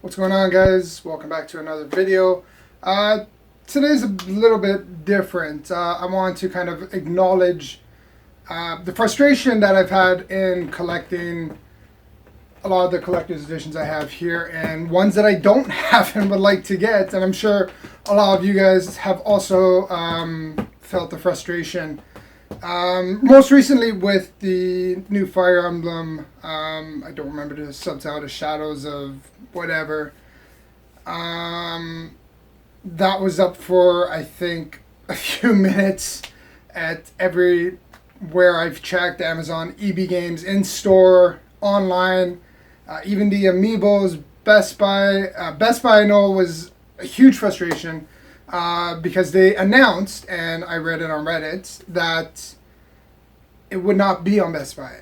What's going on, guys? Welcome back to another video. Today's a little bit different. I want to kind of acknowledge the frustration that I've had in collecting a lot of the collector's editions I have here and ones that I don't have and would like to get. And I'm sure a lot of you guys have also felt the frustration. Most recently with the new Fire Emblem, I don't remember the subtitle, The Shadows of whatever. That was up for, I think, a few minutes at everywhere I've checked, Amazon, EB Games, in-store, online, even the Amiibos, Best Buy. Best Buy, I know, was a huge frustration because they announced, and I read it on Reddit, that it would not be on Best Buy.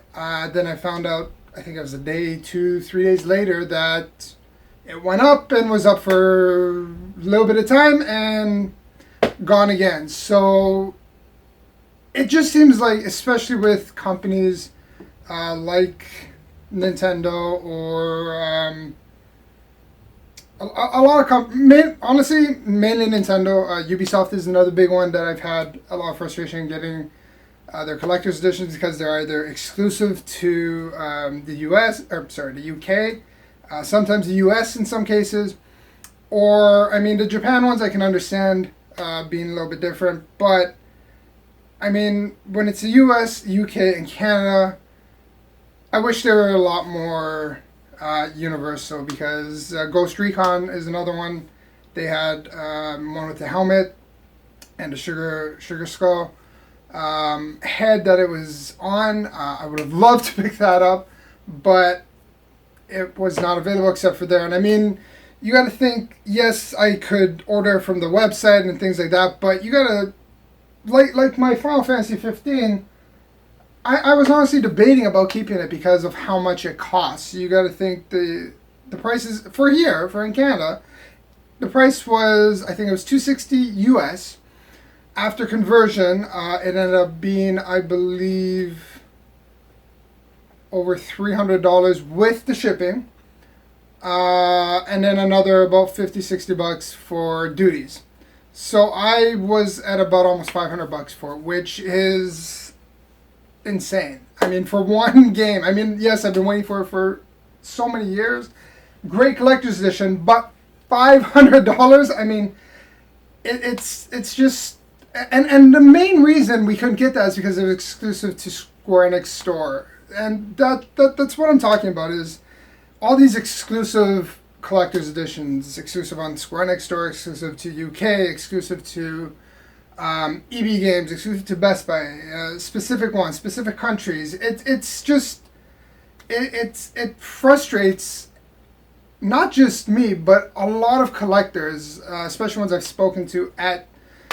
Then I found out, I think it was a day, 2-3 days later, that it went up and was up for a little bit of time and gone again. So it just seems like, especially with companies like Nintendo or a lot of honestly, mainly Nintendo. Ubisoft is another big one that I've had a lot of frustration getting their collector's editions because they're either exclusive to the UK, sometimes the US in some cases, or, I mean, the Japan ones I can understand being a little bit different, but, I mean, when it's the US, UK, and Canada, I wish they were a lot more universal, because Ghost Recon is another one. They had one with the helmet and the sugar skull head that it was on. I would have loved to pick that up, but it was not available except for there. And I mean, you got to think, yes, I could order from the website and things like that, but you got to, like my Final Fantasy 15, I was honestly debating about keeping it because of how much it costs. You got to think the prices for in Canada, the price was, I think it was $260 US. After conversion, it ended up being, I believe, over $300 with the shipping, and then another about $50-$60 for duties. So I was at about almost $500 for it, which is insane. I mean, for one game. I mean, yes, I've been waiting for it for so many years. Great collector's edition, but $500. I mean, it's just. And the main reason we couldn't get that is because it was exclusive to Square Enix store. And that's what I'm talking about, is all these exclusive collector's editions, exclusive on Square Enix store, exclusive to UK, exclusive to EB Games, exclusive to Best Buy, specific ones, specific countries. It's just, it frustrates not just me, but a lot of collectors, especially ones I've spoken to at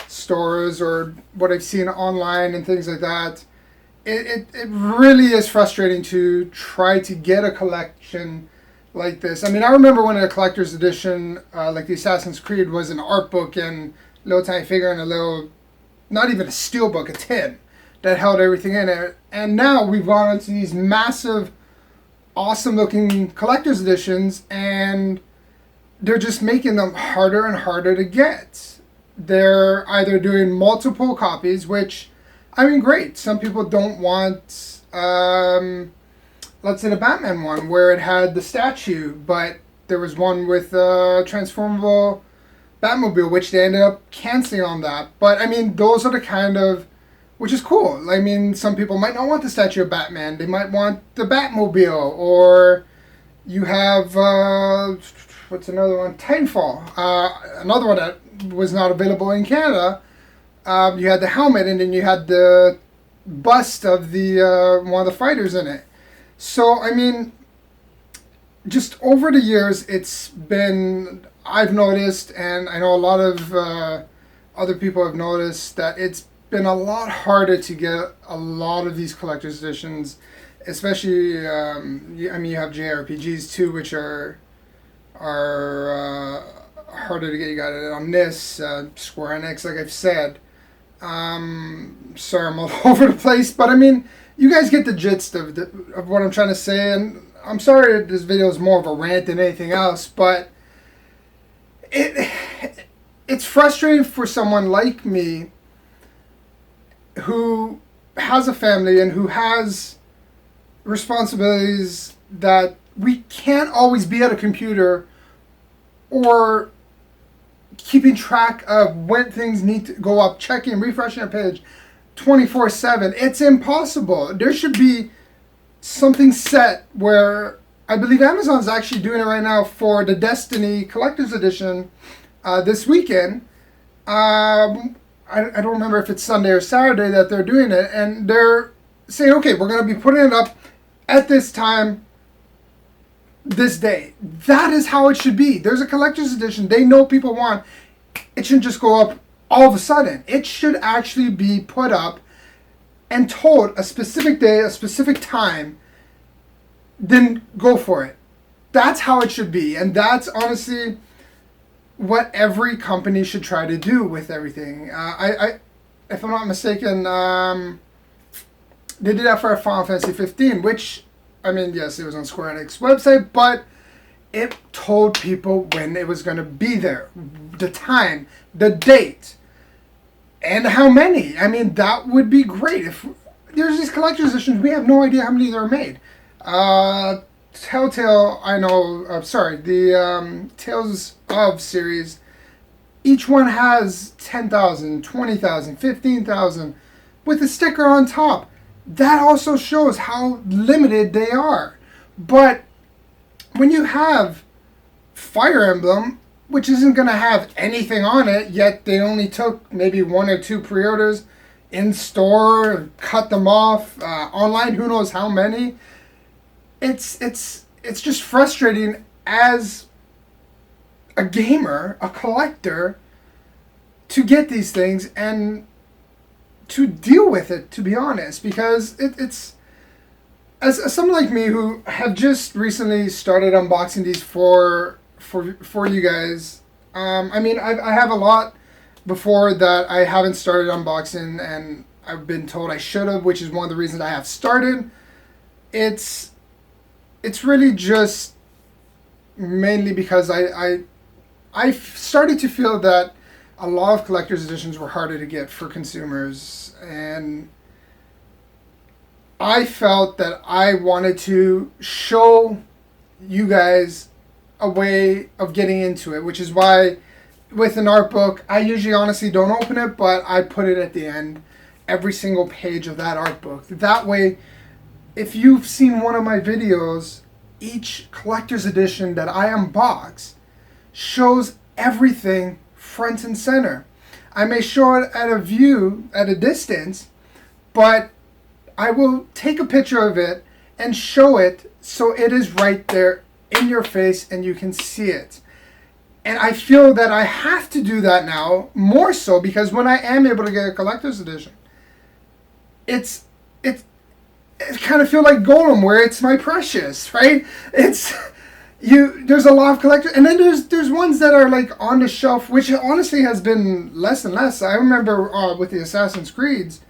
stores or what I've seen online and things like that. It really is frustrating to try to get a collection like this. I mean, I remember when a collector's edition like the Assassin's Creed was an art book and a little tiny figure and a little, not even a steel book, a tin that held everything in it. And now we've gone into these massive, awesome looking collector's editions, and they're just making them harder and harder to get. They're either doing multiple copies, which, I mean, great. Some people don't want, let's say the Batman one, where it had the statue, but there was one with a transformable Batmobile, which they ended up canceling on that. But, I mean, those are the kind of, which is cool. I mean, some people might not want the statue of Batman. They might want the Batmobile, or you have, what's another one? Titanfall. Another one that was not available in Canada. You had the helmet, and then you had the bust of the one of the fighters in it. So, I mean, just over the years, it's been, I've noticed, and I know a lot of other people have noticed, that it's been a lot harder to get a lot of these collector's editions, especially, I mean, you have JRPGs too, which are harder to get. You got it on this Square Enix, like I've said. Sorry, I'm all over the place, but I mean, you guys get the gist of what I'm trying to say, and I'm sorry this video is more of a rant than anything else, but it's frustrating for someone like me who has a family and who has responsibilities that we can't always be at a computer or keeping track of when things need to go up, checking, refreshing a page 24/7. It's impossible. There should be something set where I believe Amazon's actually doing it right now for the Destiny Collector's Edition this weekend. I don't remember if it's Sunday or Saturday that they're doing it, and they're saying, okay, we're going to be putting it up at this time, this day. That is how it should be. There's a collector's edition they know people want. It shouldn't just go up all of a sudden. It should actually be put up and told a specific day, a specific time, then go for it. That's how it should be. And that's honestly what every company should try to do with everything. If I'm not mistaken, they did that for Final Fantasy 15, which, I mean, yes, it was on Square Enix website, but it told people when it was going to be there, the time, the date, and how many. I mean, that would be great. If there's these collector's editions, we have no idea how many there are made. Telltale, I know, the Tales of series, each one has 10,000, 20,000, 15,000 with a sticker on top. That also shows how limited they are. But when you have Fire Emblem, which isn't going to have anything on it, yet they only took maybe 1 or 2 pre-orders in store, cut them off, online, who knows how many. It's just frustrating as a gamer, a collector, to get these things and to deal with it, to be honest, because it's as someone like me who have just recently started unboxing these for you guys. I mean, I have a lot before that I haven't started unboxing, and I've been told I should have, which is one of the reasons I have started. It's really just mainly because I started to feel that a lot of collector's editions were harder to get for consumers, and I felt that I wanted to show you guys a way of getting into it, which is why with an art book, I usually honestly don't open it, but I put it at the end, every single page of that art book. That way, if you've seen one of my videos, each collector's edition that I unbox shows everything front and center. I may show it at a view, at a distance, but I will take a picture of it and show it so it is right there in your face and you can see it. And I feel that I have to do that now, more so because when I am able to get a collector's edition, it kind of feel like Golem, where it's my precious, right? There's a lot of collectors, and then there's ones that are like on the shelf, which honestly has been less and less. I remember with the Assassin's Creeds,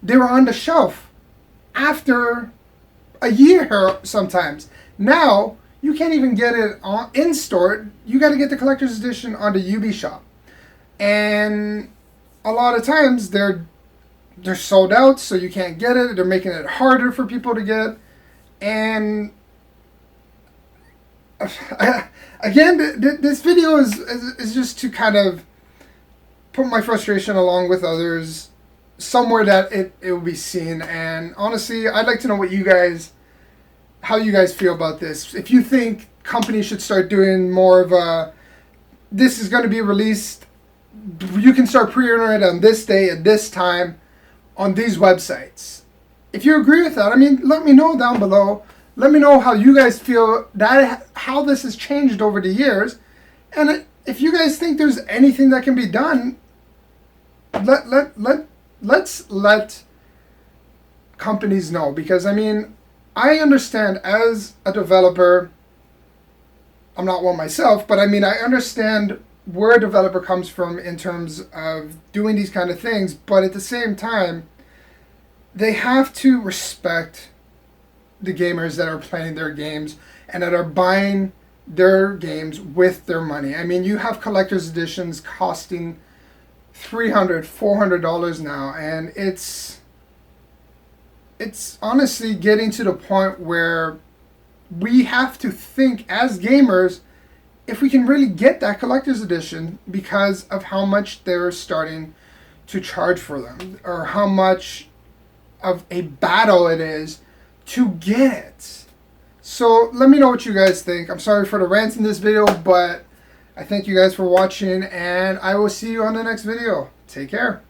they were on the shelf after a year sometimes. Now you can't even get it in store. You got to get the collector's edition on the UB shop, and a lot of times they're sold out, so you can't get it. They're making it harder for people to get, and again, this video is just to kind of put my frustration along with others somewhere that it will be seen. And honestly, I'd like to know how you guys feel about this. If you think companies should start doing more of this is going to be released, you can start pre-ordering it on this day at this time on these websites. If you agree with that, I mean, let me know down below. Let me know how you guys feel, how this has changed over the years. And if you guys think there's anything that can be done, let's let companies know. Because, I mean, I understand as a developer, I'm not one myself, but I mean, I understand where a developer comes from in terms of doing these kind of things. But at the same time, they have to respect the gamers that are playing their games and that are buying their games with their money. I mean, you have collector's editions costing $300, $400 now, and it's honestly getting to the point where we have to think as gamers if we can really get that collector's edition because of how much they're starting to charge for them, or how much of a battle it is to get it. So let me know what you guys think. I'm sorry for the rant in this video, but I thank you guys for watching, and I will see you on the next video. Take care.